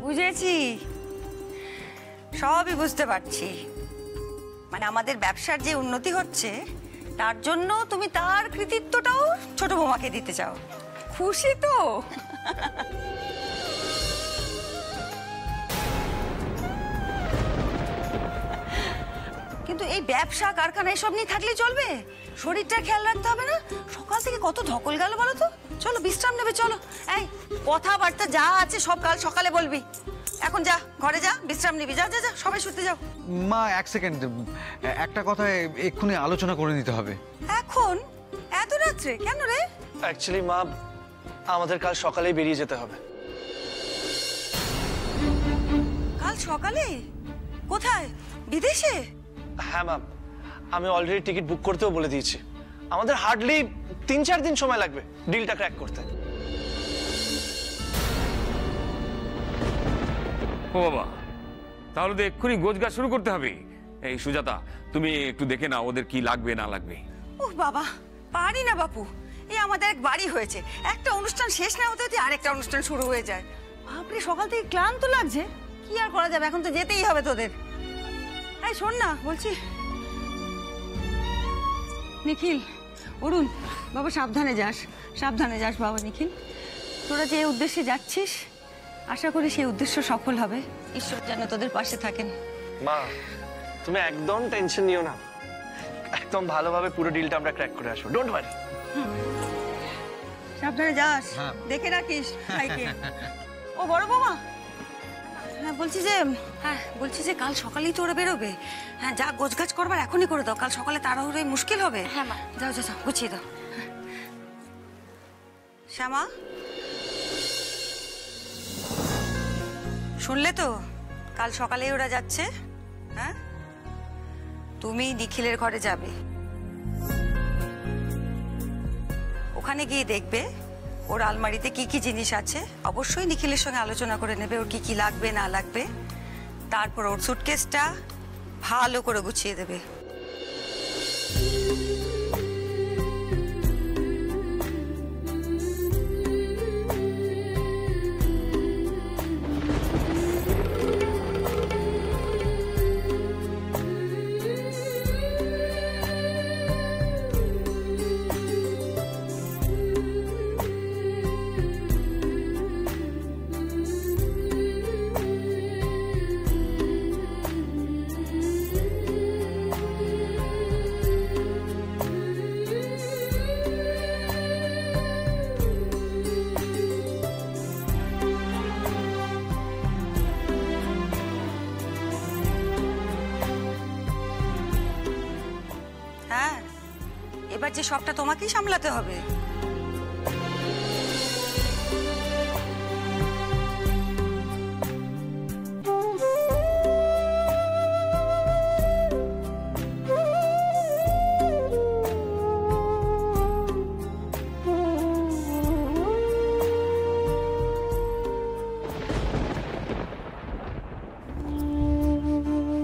বুঝেছি, সবই বুঝতে পারছি। মানে আমাদের ব্যবসার যে উন্নতি হচ্ছে তার জন্য তুমি তার কৃতিত্বটাও ছোট বৌমাকে দিতে চাও। খুশি তো? কিন্তু এই ব্যবসা কারখানা এসব নিয়ে থাকলেই চলবে? শরীরটা খেয়াল রাখতে হবে না? সকাল থেকে কত ধকল গেল বলো তো। চলো বিশ্রাম নেবে, চলো। এই কথাবার্তা যা আছে সব কাল সকালে বলবি। এখন যা, ঘরে যা, বিশ্রাম নিবি। যা যা যা, সবাই শুতে যাও। মা এক সেকেন্ড, একটা কথা এক্ষুনি আলোচনা করে নিতে হবে। এখন এত রাত্রে কেন রে? অ্যাকচুয়ালি মা, আমাদের কাল সকালেই বেরিয়ে যেতে হবে। কাল সকালে? কোথায়? বিদেশে? হ্যাঁ মা, আমি অলরেডি টিকিট বুক করতেও বলে দিয়েছি। আমাদের হার্ডলি 3-4 দিন সময় লাগবে ডিলটা ক্র্যাক করতে। ও বাবা, তাহলে তো এক্ষুনি গোছগাছ শুরু করতে হবে। এই সুজাতা, তুমি একটু দেখে নাও ওদের কি লাগবে না লাগবে। ওহ বাবা, পারি না বাপু। এই আমাদের এক বাড়ি হয়েছে, একটা অনুষ্ঠান শেষ না হতে হতে আরেকটা অনুষ্ঠান শুরু হয়ে যায়। বাপরে, সকাল থেকে ক্লান্ত লাগছে। কি আর করা যাবে, এখন তো যেতেই হবে তোদের। এই শোন না, বলছি নিখিল, অরুণ, বাবা সাবধানে যাস, সাবধানে যাস বাবা। নিখিল, তোরা যে উদ্দেশ্যে যাচ্ছিস আশা করি সেই উদ্দেশ্য সফল হবে। ঈশ্বর যেন তোদের পাশে থাকেন। মা, তুমি একদম টেনশন নিও না, একদম ভালোভাবে পুরো ডিলটা আমরা ক্র্যাক করে আসবো। Don't worry. সাবধানে যাস, দেখে রাখিস ভাইকে। ও বড় বৌমা, হ্যাঁ বলছি যে কাল সকালেই তো ওরা বেরোবে। হ্যাঁ, যা গোছগাছ করবার এখনই করে দাও, কাল সকালে তাড়াহুড়োয় মুশকিল হবে। হ্যাঁ মা, যাও যাও যাও, গুছিয়ে দাও। শ্যামা, শুনলে তো, কাল সকালেই ওরা যাচ্ছে। হ্যাঁ, তুমি নিখিলের ঘরে যাবে, ওখানে গিয়ে দেখবে ওর আলমারিতে কি কি জিনিস আছে। অবশ্যই নিখিলের সঙ্গে আলোচনা করে নেবে ওর কি কি লাগবে না লাগবে। তারপর ওর সুটকেসটা ভালো করে গুছিয়ে দেবে। হ্যাঁ, এবার যে সবটা তোমাকেই সামলাতে হবে।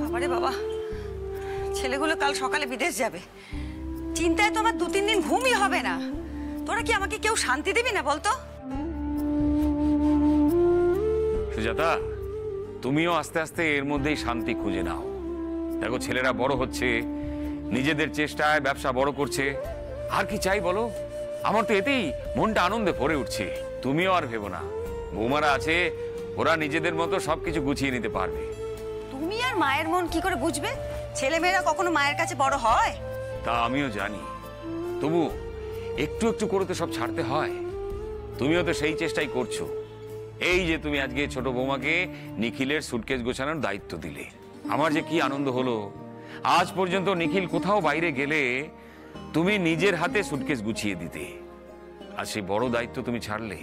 বাবারে বাবা, ছেলেগুলো কাল সকালে বিদেশ যাবে, চিন্তায় তো আমার 2-3 দিন ঘুমই হবে না। তোরা কি আমাকে কেউ শান্তি দিবি না বলতো? সুজাতা, তুমিও আস্তে আস্তে এর মধ্যেই শান্তি খুঁজে নাও। দেখো, ছেলেরা বড় হচ্ছে, নিজেদের চেষ্টায় ব্যবসা বড় করছে। আর কি চাই বলো? আমার তো এতেই মনটা আনন্দে ভরে উঠছে। তুমিও আর ভেবো না, বৌমারা আছে, ওরা নিজেদের মতো সবকিছু গুছিয়ে নিতে পারবে। তুমি আর মায়ের মন কি করে বুঝবে? ছেলেমেয়েরা কখনো মায়ের কাছে বড় হয়? তা আমিও জানি, তবু একটু একটু করে তো সব ছাড়তে হয়। তুমিও তো সেই চেষ্টাই করছো। এই যে তুমি আজকে ছোট বৌমাকে নিখিলের সুটকেস গোছানোর দায়িত্ব দিলে, আমার যে কি আনন্দ হলো। আজ পর্যন্ত নিখিল কোথাও বাইরে গেলে তুমি নিজের হাতে সুটকেস গুছিয়ে দিতে, আর সেই বড় দায়িত্ব তুমি ছাড়লে।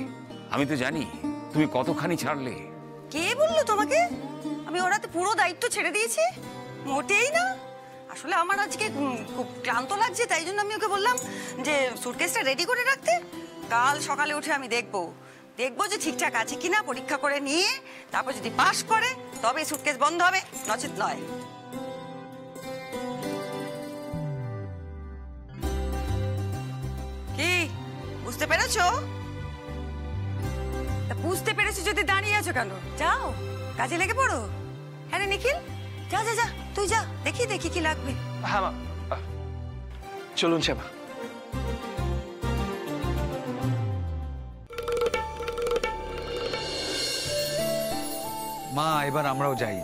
আমি তো জানি তুমি কতখানি ছাড়লে। কে বললো তোমাকে আমি ওর হাতে পুরো দায়িত্ব ছেড়ে দিয়েছি? মোটেই না। আসলে আমার আজকে খুব ক্লান্ত লাগছে, তাই জন্য আমি ওকে বললাম যে সুটকেসটা রেডি করে রাখতে। কাল সকালে উঠে আমি দেখবো যে ঠিকঠাক আছে কিনা, পরীক্ষা করে নিয়ে তারপর যদি পাস করে তবে সুটকেস বন্ধ হবে, নচেত নয়। কি বুঝতে পেরেছো? তা বুঝতে পেরেছি যদি দাঁড়িয়ে আছো কেন, যাও কাজে লেগে পড়ো। হ্যাঁ রে নিখিল, যা যা যা, তুই যা, দেখি দেখি কি লাগবে। হ্যাঁ মা, চলুন শ্যামা। মা এবার আমরাও যাই।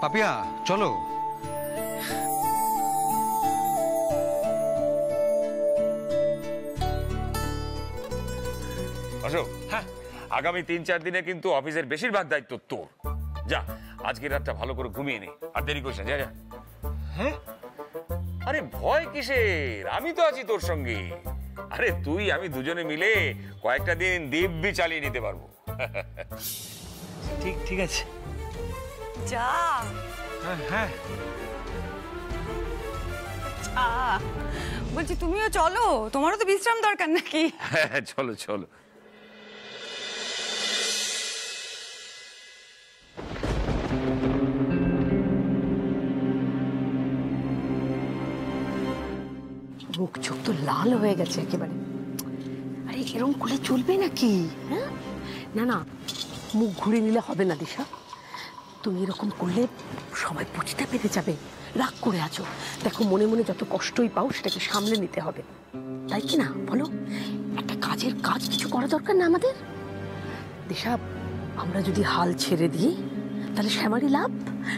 পাপিয়া চলো। অশোক, হ্যাঁ, আগামী 3-4 দিনে কিন্তু অফিসের বেশিরভাগ দায়িত্ব তোর। যা, আজকের রাতটা ভালো করে ঘুমিয়ে নে, আর দেরি করিস না, যা যা। হ্যাঁ, আরে ভয় কিসের, আমি তো আছি তোর সঙ্গে। আরে তুই আমি দুজনে মিলে কয়েকটা দিন দিব্যি চালিয়ে নিতে পারবো। ঠিক ঠিক আছে। যা। হ্যাঁ, বলছি তুমিও চলো, তোমারও তো বিশ্রাম দরকার নাকি? হ্যাঁ, চলো চলো। মুখ চোখ তো লাল হয়ে গেছে একেবারে। আরে এরকম করলে চলবে নাকি? হ্যাঁ, না না, মুখ ঘুরে নিলে হবে না দিশা। তুমি এরকম করলে সবাই বুঝতে পেরে যাবে রাগ করে আছো। দেখো, মনে মনে যত কষ্টই পাও সেটাকে সামলে নিতে হবে, তাই কি না বলো? একটা কাজের কাজ কিছু করা দরকার না আমাদের? দিশা, আমরা যদি হাল ছেড়ে দিই তাহলে শ্যামারই লাভ,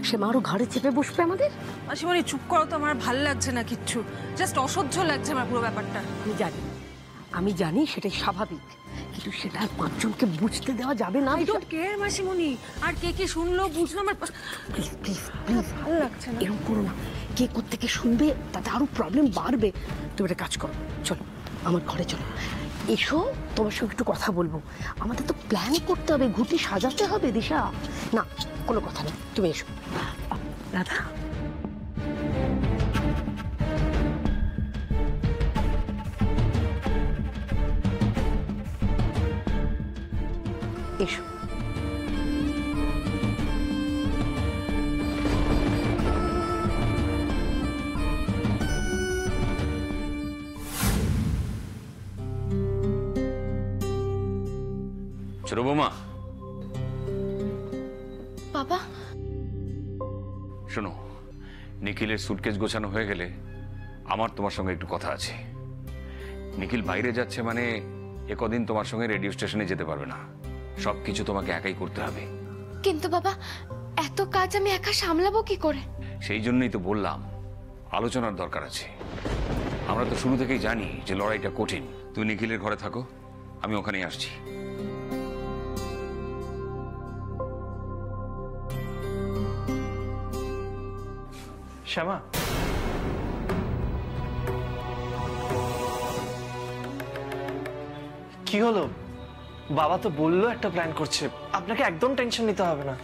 শ্যামা আরো ঘাড়ে চেপে বসবে আমাদের। মাসিমণি চুপ করো তো, আমার ভাল লাগছে না কিচ্ছু, জাস্ট অসহ্য লাগছে আমার পুরো ব্যাপারটা। আমি জানি সেটাই স্বাভাবিক, কিন্তু সেটা আর 5 জনকে বুঝতে দেওয়া যাবে না। আই ডোন্ট কেয়ার মাসিমণি, আর কে কে শুনলো বুঝলো আমার প্লিজ প্লিজ প্লিজ, ভালো লাগছে না। এরকম করো না। কে কোত্থেকে শুনবে, তাতে আরো প্রবলেম বাড়বে। তুমি একটা কাজ করো, চলো আমার ঘরে চলো, এসো, তোমার সঙ্গে একটু কথা বলবো। আমাদের তো প্ল্যান করতে হবে, ঘুটি সাজাতে হবে। দিশা, না কোনো কথা নেই, তুমি এসো। রাধা, এসো। ছোট বৌমা, বাবা, শোনো, নিখিলের সুটকেস গোছানো হয়ে গেলে আমার তোমার সঙ্গে একটু কথা আছে। নিখিল বাইরে যাচ্ছে মানে একদিন তোমার সঙ্গে রেডিও স্টেশনে যেতে পারবে না, সবকিছু তোমাকে একাই করতে হবে। কিন্তু বাবা, এত কাজ আমি একা সামলাবো কি করে? সেই জন্যই তো বললাম আলোচনার দরকার আছে। আমরা তো শুরু থেকেই জানি যে লড়াইটা কঠিন। তুমি নিখিলের ঘরে থাকো, আমি ওখানেই আসছি। শ্যামা, কি হলো? বাবা তো বললো একটা প্ল্যান করছে, আপনাকে একদম টেনশন নিতে হবে না।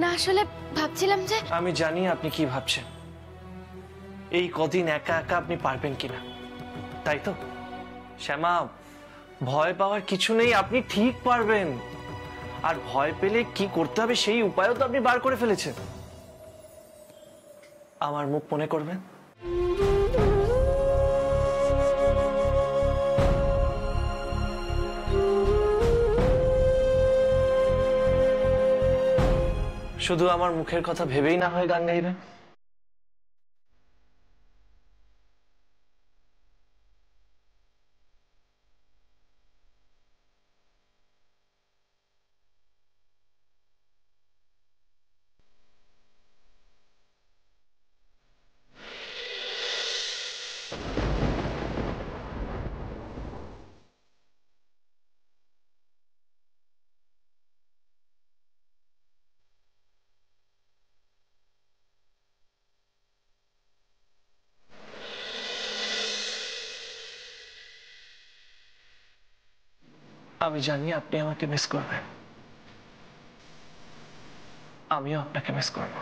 না, আসলে ভাবছিলাম যে আমি জানি আপনি কি ভাবছেন, এই কদিন একা একা আপনি পারবেন কিনা, তাই তো? শ্যামা, ভয় পাওয়ার কিছু নেই, আপনি ঠিক পারবেন। আর ভয় পেলে কি করতে হবে সেই উপায়ও তো আপনি বার করে ফেলেছেন। আমার মুখ মনে করবেন। শুধু আমার মুখের কথা ভেবেই না হয় গান গাইবেন। আমি জানি আপনি আমাকে মিস করবেন, আমিও আপনাকে মিস করব।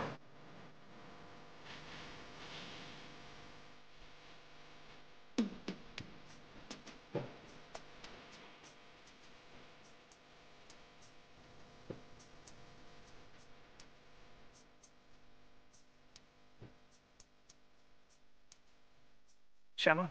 শ্যামা,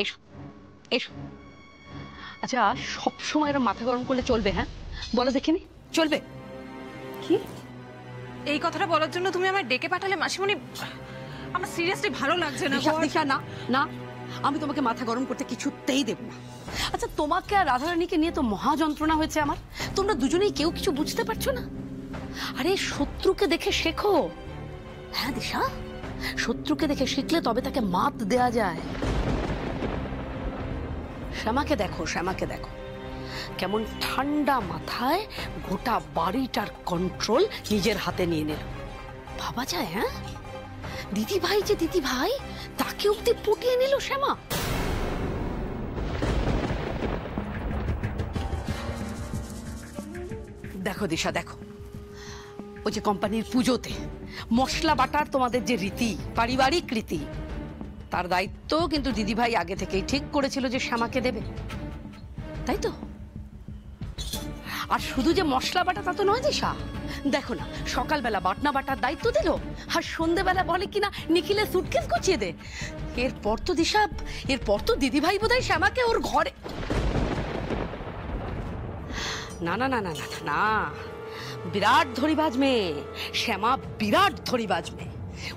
এসো এসো। আচ্ছা, সবসময় এরকম মাথা গরম করলে চলবে? হ্যাঁ বলো দেখিনি, চলবে? কি এই কথাটা বলার জন্য তুমি আমায় ডেকে পাঠালে মাসিমণি? আমার সিরিয়াসলি ভালো লাগছে না। দিশা, না না, আমি তোমাকে মাথা গরম করতে কিছুতেই দেব না। আচ্ছা, তোমাকে আর রাধারানীকে নিয়ে তো মহা যন্ত্রণা হয়েছে আমার। তোমরা দুজনেই কেউ কিছু বুঝতে পারছো না। আরে শত্রুকে দেখে শেখো। হ্যাঁ দিশা, শত্রুকে দেখে শিখলে তবে তাকে মাত দেয়া যায়। শ্যামাকে দেখো, শ্যামাকে দেখো কেমন ঠান্ডা মাথায় গোটা বাড়িটার কন্ট্রোল নিজের হাতে নিয়ে নিল। ভাবা যায়? হ্যাঁ, দিদি ভাই যে দিদি ভাই, তাকে অব্দি পটিয়ে নিল শ্যামা। দেখো দিশা, দেখো ওই যে কোম্পানির পুজোতে মশলা বাটার তোমাদের যে রীতি, পারিবারিক রীতি, তার দায়িত্ব কিন্তু দিদিভাই আগে থেকেই ঠিক করেছিল যে শ্যামাকে দেবে, তাই তো? আর শুধু যে মশলা বাটা তা তো নয় দিশা, দেখো না সকালবেলা বাটনা বাটার দায়িত্ব দিল, আর সন্ধ্যেবেলা বলে কিনা নিখিলের সুটকেস গুছিয়ে দে। এরপর তো দিশা, এরপর তো দিদিভাই বোধহয় শ্যামাকে ওর ঘরে, না না না না না না, বিরাট ধরিবাজ মেয়ে শ্যামা, বিরাট ধরিবাজ মেয়ে।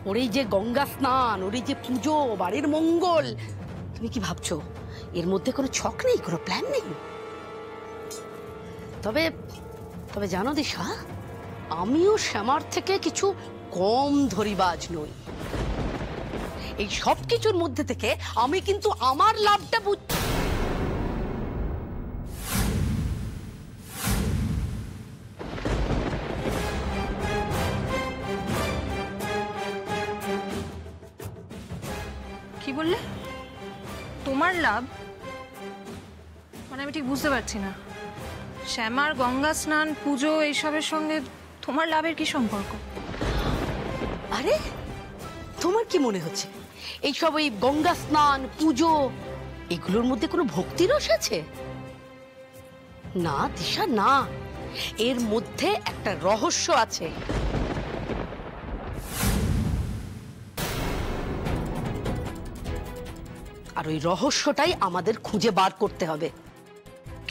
ওর এই যে গঙ্গা স্নান, ওর এই যে পুজো, বাড়ির মঙ্গল, তুমি কি ভাবছো এর মধ্যে কোনো ছক নেই, কোনো প্ল্যান নেই? তবে তবে জানো দিশা, আমিও শ্যামার থেকে কিছু কম ধরিবাজ নই। এই সব কিছুর মধ্যে থেকে আমি কিন্তু আমার লাভটা বুঝছি। কি বললে? তোমার লাভ? মানে আমি ঠিক বুঝতে পারছি না। শ্যামার গঙ্গা স্নান, পুজো এইসবের সঙ্গে তোমার লাভের কি সম্পর্ক? আরে তোমার কি মনে হচ্ছে এইসব ওই গঙ্গা স্নান, পুজো, এগুলোর মধ্যে কোনো ভক্তি রস আছে? না দিশা, না, এর মধ্যে একটা রহস্য আছে। আর ওই রহস্যটাই আমাদের খুঁজে বার করতে হবে।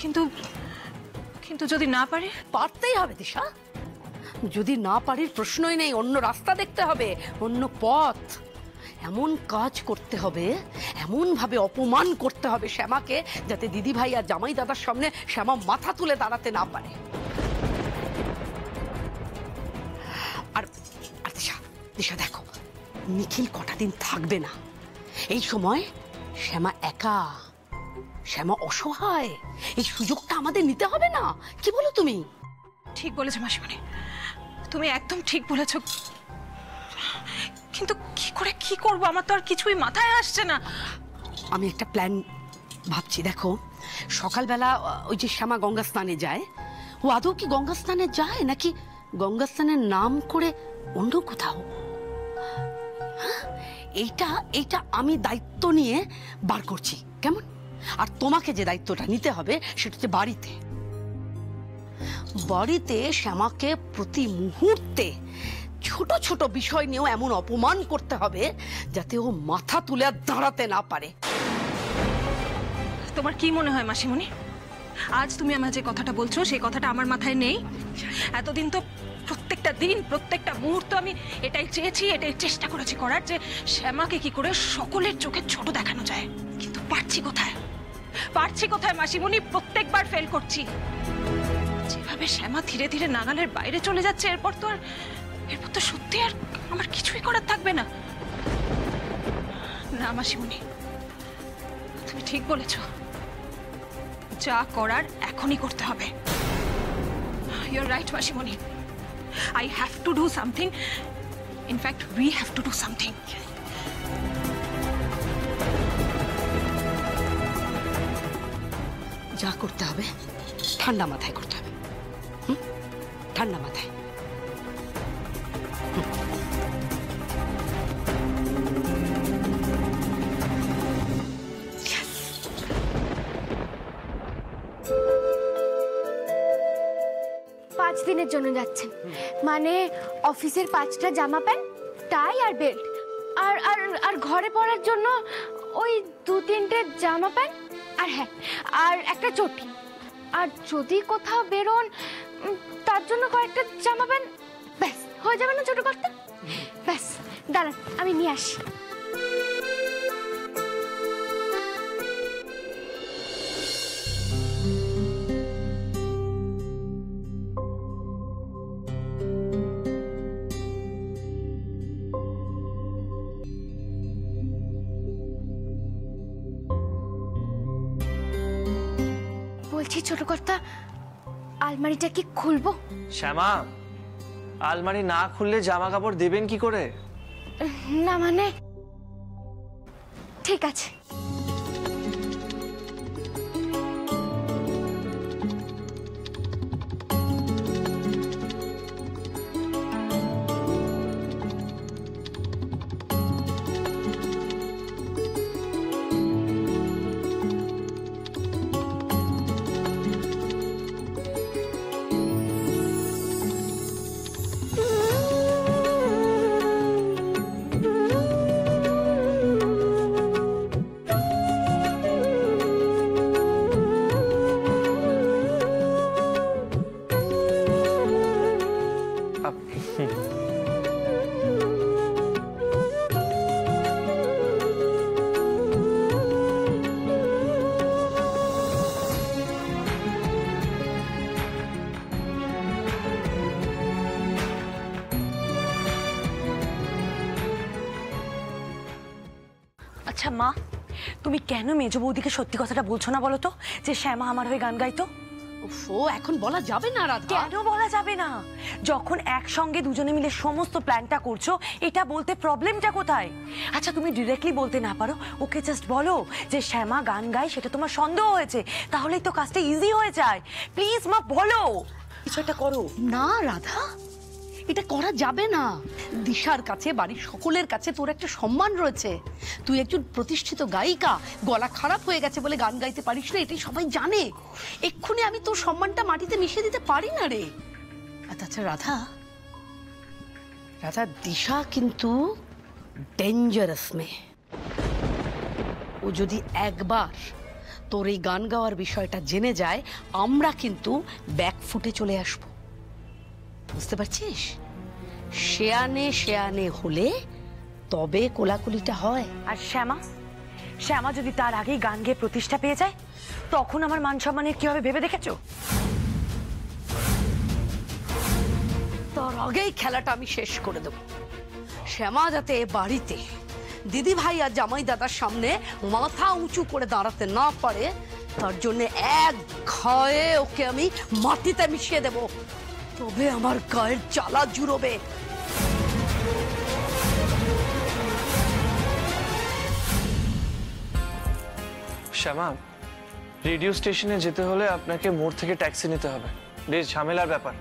কিন্তু কিন্তু যদি না পারি? পারতেই হবে দিশা, যদি না পারির প্রশ্নই নেই। অন্য রাস্তা দেখতে হবে, অন্য পথ। এমন কাজ করতে হবে, এমন ভাবে অপমান করতে হবে শ্যামাকে, যাতে দিদি ভাই আর জামাই দাদার সামনে শ্যামা মাথা তুলে দাঁড়াতে না পারে। আর দিশা, দিশা দেখো, নিখিল কটা দিন থাকবে না। এই সময় শ্যামা একা, শ্যামা অসহায়। এই সুযোগটা আমাদের নিতে হবে না? কি বলো তুমি? ঠিক বলেছো মাসিমণি, তুমি একদম ঠিক বলেছো। কিন্তু কি করে কি করব, আমার তো আর কিছুই মাথায় আসছে না। আমি একটা প্ল্যান ভাবছি। দেখো, সকালবেলা ওই যে শ্যামা গঙ্গা স্নানে যায়, ও আদৌ কি গঙ্গা স্নানে যায় নাকি গঙ্গা স্নানের নাম করে অন্য কোথাও? এইটা এইটা আমি দায়িত্ব নিয়ে বার করছি, কেমন? আর তোমাকে যে দায়িত্বটা নিতে হবে সেটা হচ্ছে বাড়িতে। বাড়িতে শ্যামাকে প্রতি মুহূর্তে ছোট ছোট বিষয় নিয়েও এমন অপমান করতে হবে যাতে ও মাথা তুলে আর দাঁড়াতে না পারে। তোমার কি মনে হয় মাসিমণি, আজ তুমি আমার যে কথাটা বলছো সেই কথাটা আমার মাথায় নেই? এতদিন তো প্রত্যেকটা দিন, প্রত্যেকটা মুহূর্ত আমি এটাই চেয়েছি, এটাই চেষ্টা করেছি করার, যে শ্যামাকে কি করে সকলের চোখে ছোট দেখানো যায়। কিন্তু পারছি কোথায়, পারছি কোথায় মাসিমণি? প্রত্যেকবার ফেল করছি। যেভাবে শ্যামা ধীরে ধীরে নাগালের বাইরে চলে যাচ্ছে, এরপর তো সত্যি আর আমার কিছুই করার থাকবে না। না মাসিমণি, তুমি ঠিক বলেছো, যা করার এখনই করতে হবে। You're right, মাসিমণি। I have to do something. In fact, we have to do something. যা করতে হবে ঠান্ডা মাথায় করতে হবে। ঠান্ডা মাথায়। পাঁচ দিনের জন্য যাচ্ছেন, মানে অফিসের 5টা জামা প্যান্ট, টাই আর বেল্ট, আর আর আর ঘরে পরার জন্য ওই 2-3টে জামা প্যান্ট আর হ্যাঁ আর একটা চটি। আর যদি কোথাও বেরোন তার জন্য কয়েকটা জামা প্যান্ট, ব্যাস হয়ে যাবে না ছোট কর্তা? ব্যাস দাঁড়ান আমি নিয়ে আসি। বলছি ছোট কর্তা, আলমারিটা কি খুলবো? শ্যামা, আলমারি না খুললে জামা কাপড় দেবেন কি করে? না মানে ঠিক আছে। আচ্ছা মা, তুমি কেন মেজ বৌদিকে সত্যি কথাটা বলছো না বলো তো, যে শ্যামা আমার হয়ে গান গাইতো? ও এখন বলা যাবে না রাধা। কেন বলা যাবে না? যখন একসঙ্গে দুজনে মিলে সমস্ত প্ল্যানটা করছো, এটা বলতে প্রবলেমটা কোথায়? আচ্ছা তুমি ডিরেক্টলি বলতে না পারো, ওকে জাস্ট বলো যে শ্যামা গান গায়, সেটা তোমার সন্দেহ হয়েছে, তাহলেই তো কাজটা ইজি হয়ে যায়। প্লিজ মা বলো, কিছু একটা করো। না রাধা, এটা করা যাবে না। দিশার কাছে, বাড়ির সকলের কাছে তোর একটা সম্মান রয়েছে। তুই একজন প্রতিষ্ঠিত গায়িকা, গলা খারাপ হয়ে গেছে বলে গান গাইতে পারিস না, এটাই সবাই জানে। এক্ষুনি আমি তোর সম্মানটা মাটিতে মিশিয়ে দিতে পারি না রে। আচ্ছা রাধা, রাধা দিশা কিন্তু ডেঞ্জারাস মেয়ে। ও যদি একবার তোর এই গান গাওয়ার বিষয়টা জেনে যায়, আমরা কিন্তু ব্যাকফুটে চলে আসবো, বুঝতে পারছিস? শেয়ানে শেয়ানে হলে তবে কোলাকুলিটা হয়। আর শ্যামা, শ্যামা যদি তার আগেই গান গেয়ে প্রতিষ্ঠা পেয়ে যায়, তখন আমার মান সম্মানের কি হবে ভেবে দেখেছো? তার আগেই খেলাটা আমি শেষ করে দেব। শ্যামা যাতে বাড়িতে দিদি ভাই আর জামাই দাদার সামনে মাথা উঁচু করে দাঁড়াতে না পারে, তার জন্য এক ঘায়ে ওকে আমি মাটিতে মিশিয়ে দেব, তবে আমার গায়ের জ্বালা জুড়োবে। শ্যামা, রেডিও স্টেশনে যেতে হলে আপনাকে মোড় থেকে ট্যাক্সি নিতে হবে, বেশ ঝামেলার ব্যাপার।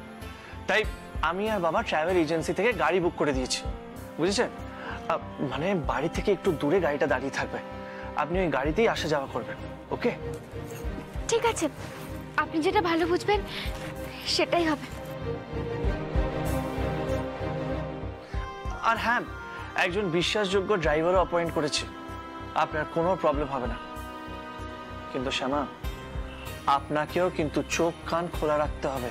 তাই আমি আর বাবা ট্রাভেল এজেন্সি থেকে গাড়ি বুক করে দিয়েছি, বুঝেছেন? মানে বাড়ি থেকে একটু দূরে গাড়িটা দাঁড়িয়ে থাকবে, আপনি ওই গাড়িতেই আসা যাওয়া করবেন, ওকে? ঠিক আছে, আপনি যেটা ভালো বুঝবেন সেটাই হবে। আর হ্যাঁ, একজন বিশ্বাসযোগ্য ড্রাইভারও অ্যাপয়েন্ট করেছি, আপনার কোনো প্রবলেম হবে না। কিন্তু শ্যামা, আপনাকেও কিন্তু চোখ কান খোলা রাখতে হবে।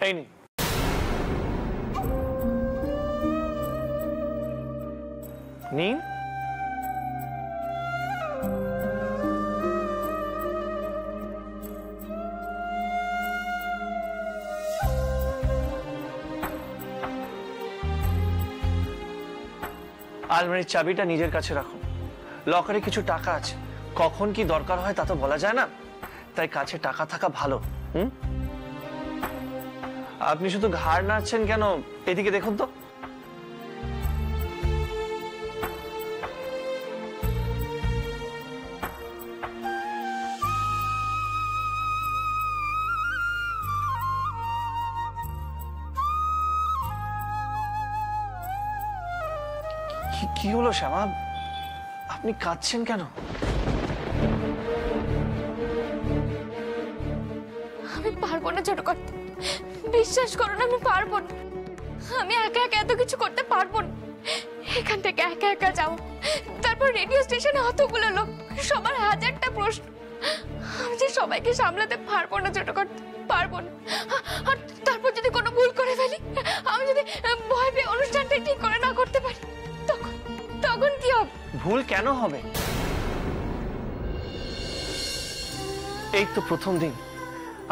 এই নিন। নিন। আলমারির চাবিটা নিজের কাছে রাখুন। লকারে কিছু টাকা আছে, কখন কি দরকার হয় তা তো বলা যায় না, তাই কাছে টাকা থাকা ভালো। আপনি শুধু ঘাড় নাড়ছেন কেন? এদিকে দেখুন তো। কি হলো শ্যামা, আপনি কাঁদছেন কেন? আমি পারবো না ছোট করতে, বিশ্বাস করো না, আমি পারবো না। আমি একা একা এত কিছু করতে পারবো না। এখান থেকে একা একা যাও, তারপর রেডিও স্টেশনে অতগুলো লোক, সবার হাজারটা প্রশ্ন। আমি যে সবাইকে সামলাতে পারবো না ছোট করতে, পারবো না। আর তারপর যদি কোনো ভুল করে ফেলি, আমি যদি ভয় পেয়ে অনুষ্ঠানটা ঠিক করে না করতে পারি, তখন তখন কি হবে? ভুল কেন হবে? এই তো প্রথম দিন,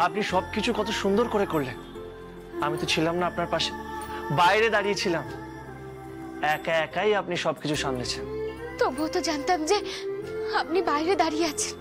আপনি সবকিছু কত সুন্দর করে করলেন। আমি তো ছিলাম না আপনার পাশে, বাইরে দাঁড়িয়েছিলাম। একা একাই আপনি সবকিছু সামলেছেন। তবুও তো জানতাম যে আপনি বাইরে দাঁড়িয়ে আছেন।